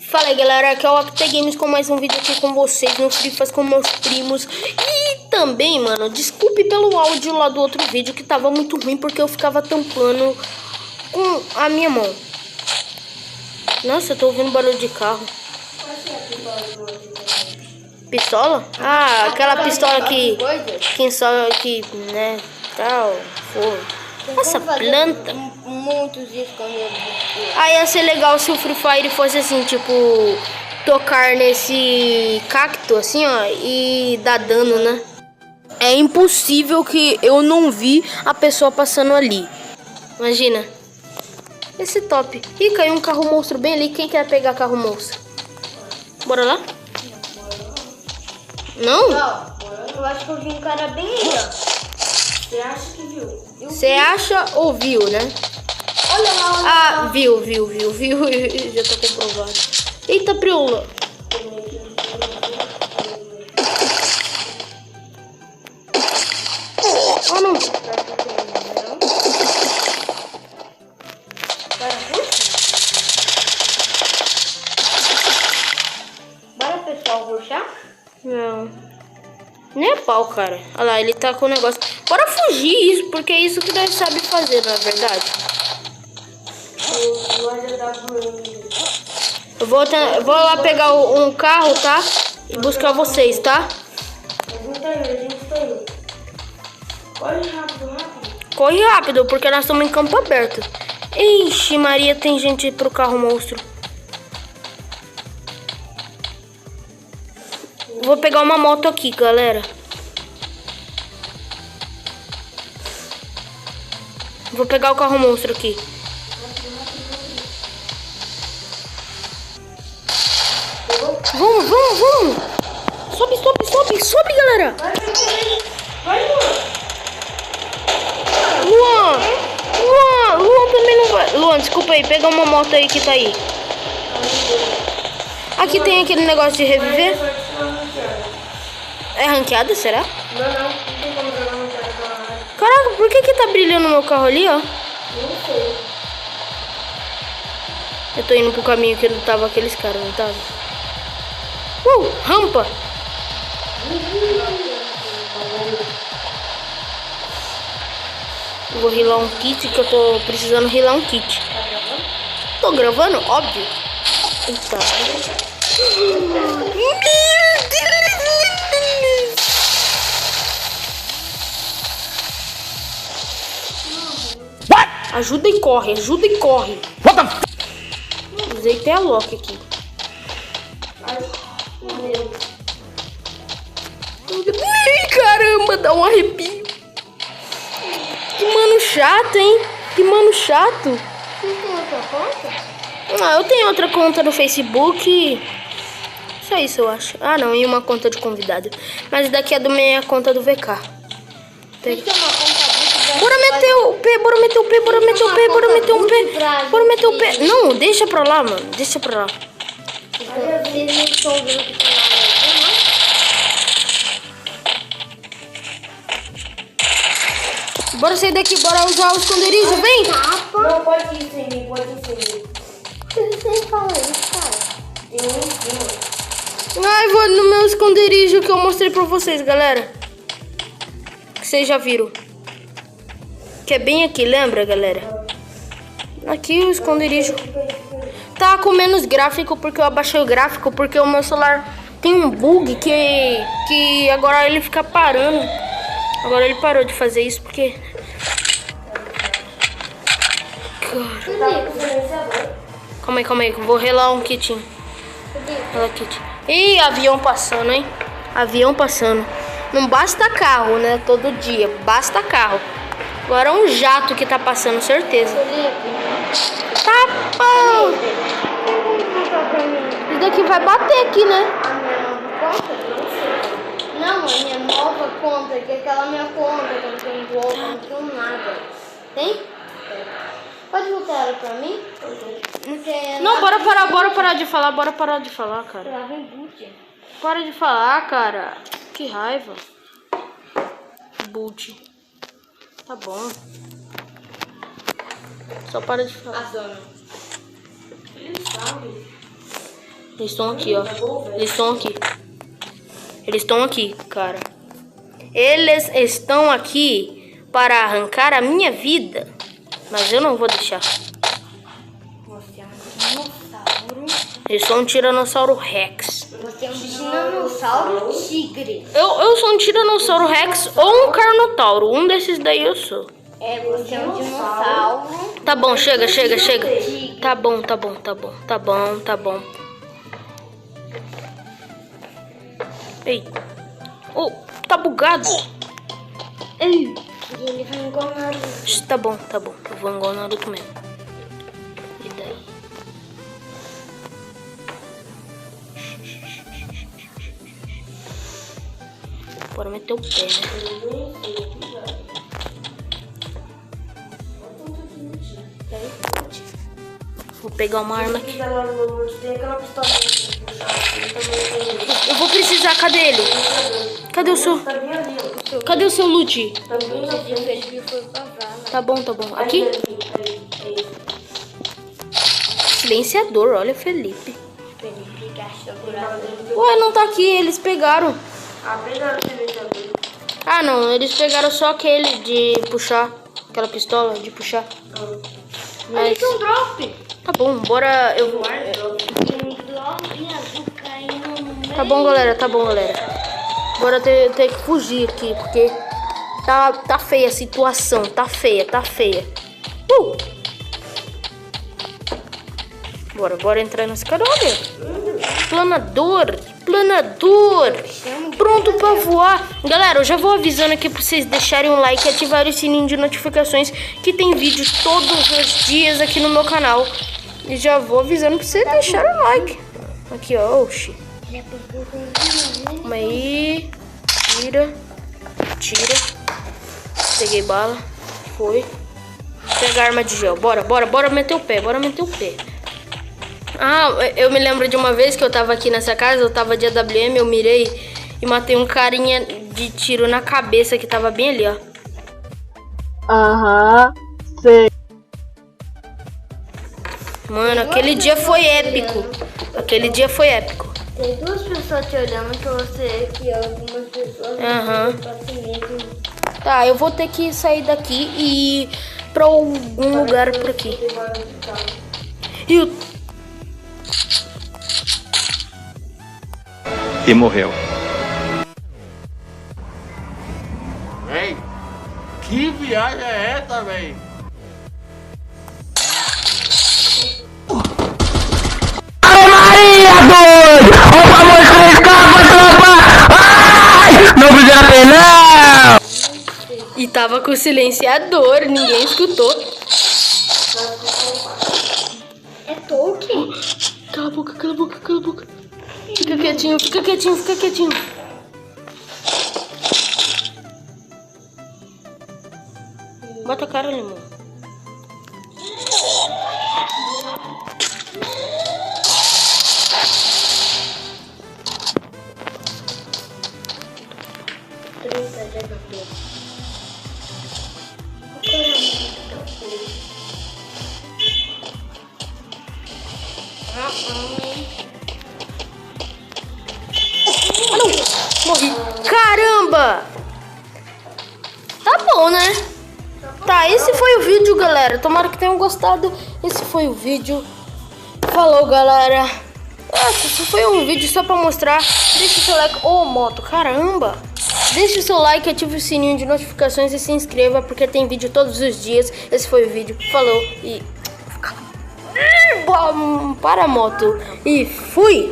Fala aí galera, aqui é o Apte Games com mais um vídeo aqui com vocês no Free Fire com meus primos. E também, mano, desculpe pelo áudio lá do outro vídeo que tava muito ruim porque eu ficava tampando com a minha mão. Nossa, eu tô ouvindo barulho de carro. Pistola? Ah, aquela pistola que só que, né, tal, foi. Essa planta. Muitos escondidos. Ah, ia ser legal se o Free Fire fosse assim, tipo, tocar nesse cacto assim, ó, e dar dano, né? É impossível que eu não vi a pessoa passando ali. Imagina. Esse top. Ih, caiu um carro monstro bem ali. Quem quer pegar carro monstro? Bora lá? Não? Eu acho que eu vi um cara bem aí, ó. Você acha que viu? Você acha ou viu, né? Olha lá, olha Ah, lá. viu. Já tá comprovado. Eita, Priula. Ah, não. Bora, pessoal, rushar? Não. Nem é pau, cara. Olha lá, ele tá com o negócio. Bora fugir isso, porque é isso que nós sabemos fazer, na verdade. Eu vou lá pegar um carro, tá? E buscar vocês, tá? Corre rápido. Corre rápido, porque nós estamos em campo aberto. Ixi, Maria, tem gente pro carro monstro. Vou pegar uma moto aqui, galera. Vou pegar o carro monstro aqui. Vamos. Sobe, galera. Luan também não vai. Luan, desculpa aí, pega uma moto aí que tá aí. Aqui tem aquele negócio de reviver. É ranqueada, será? Não tem como jogar no cara. Caraca, por que tá brilhando o meu carro ali, ó? Não sei. Eu tô indo pro caminho que não tava aqueles caras, não tava? Rampa! Eu vou rilar um kit, que eu tô precisando rilar um kit. Tô gravando? Óbvio. Eita. What? Ajuda e corre. What the? Usei até a lock aqui. Caramba, dá um arrepio. Que mano chato, hein? Que mano chato. Você tem outra conta? Ah, eu tenho outra conta no Facebook. Só isso, eu acho. Ah, não, e uma conta de convidado. Mas daqui é da minha conta do VK. Você tem uma conta Bora meter o pé. Bora meter o pé. Não, deixa pra lá, mano. Deixa pra lá. Vocês não estão vendo que tá lá. Bora sair daqui, bora usar o esconderijo, vem! Não, pode ir sem mim. Você fala isso, cara? Eu não ensino. Ai, vou no meu esconderijo que eu mostrei pra vocês, galera. Que vocês já viram. Que é bem aqui, lembra, galera? Aqui o esconderijo. Tá com menos gráfico porque eu abaixei o gráfico. Porque o meu celular tem um bug que agora ele fica parando. Agora ele parou de fazer isso porque... Calma aí, vou relar um kitinho. Rela kit. Ih, avião passando, hein? Avião passando. Não basta carro, né? Todo dia, basta carro. Agora é um jato que tá passando, certeza. Tá bom. Isso daqui vai bater aqui, né? Não, a minha nova conta, que é aquela minha conta, que eu não tenho volta, não tenho nada. Tem? Pode voltar ela pra mim? Não, bora parar de falar, cara. Ela vem boot. Para de falar, cara. Que raiva. Boot. Tá bom. Só para de falar. A dona. Ele sabe. Eles estão aqui, ó. Eles estão aqui. Eles estão aqui, cara. Eles estão aqui para arrancar a minha vida. Mas eu não vou deixar. Você é um dinossauro. Eu sou um Tiranossauro Rex. Você é um dinossauro tigre. Eu sou um Tiranossauro Rex ou um Carnotauro. Um desses daí eu sou. Você é um dinossauro. Tá bom, chega. Tá bom. Tá bom. Ei. Oh, tá bugado. Ei. Ele vai igual Naruto. Tá bom. Eu vou igual Naruto mesmo. E daí? Bora meter o pé, né? Vou pegar uma arma aqui. Eu vou precisar. Cadê ele? Cadê o seu loot? Tá bom. Aqui? Silenciador, olha, Felipe. Ué, não tá aqui, eles pegaram. Ah, não, eles pegaram só aquele de puxar. Aquela pistola de puxar. Mas... tem um drop. Tá bom, bora. Tá bom, galera. Bora ter que fugir aqui, porque tá feia a situação. Tá feia. Bora entrar nessa cara. Olha. Planador. Pronto pra voar. Galera, eu já vou avisando aqui pra vocês deixarem um like e ativarem o sininho de notificações, que tem vídeo todos os dias aqui no meu canal. E já vou avisando pra vocês deixarem o like. Aqui, ó. Oxi. Calma aí. Tira. Peguei bala. Foi. Pegar arma de gel. Bora meter o pé. Ah, eu me lembro de uma vez que eu tava aqui nessa casa, eu tava de AWM, eu mirei e matei um carinha de tiro na cabeça que tava bem ali, ó. Aham, sei. Mano, aquele dia foi épico. Tem duas pessoas te olhando que você, que algumas pessoas Aham. não Tá, eu vou ter que sair daqui e ir pra algum lugar por aqui. E morreu. Véi, que viagem é essa, véi? Maria, doido! O famoso 3K, tropa! Ai! Não precisa ter, não! E tava com o silenciador, ninguém escutou. É Tolkien? Cala a boca. Fica quietinho. Bota a cara, limão. Morri. Caramba! Tá bom, né? Tá, esse foi o vídeo, galera. Tomara que tenham gostado. Esse foi o vídeo. Falou, galera. Esse foi um vídeo só pra mostrar. Deixa o seu like. Ô, moto, caramba! Deixe o seu like, ative o sininho de notificações e se inscreva, porque tem vídeo todos os dias. Esse foi o vídeo. Falou e... Para, moto. E fui!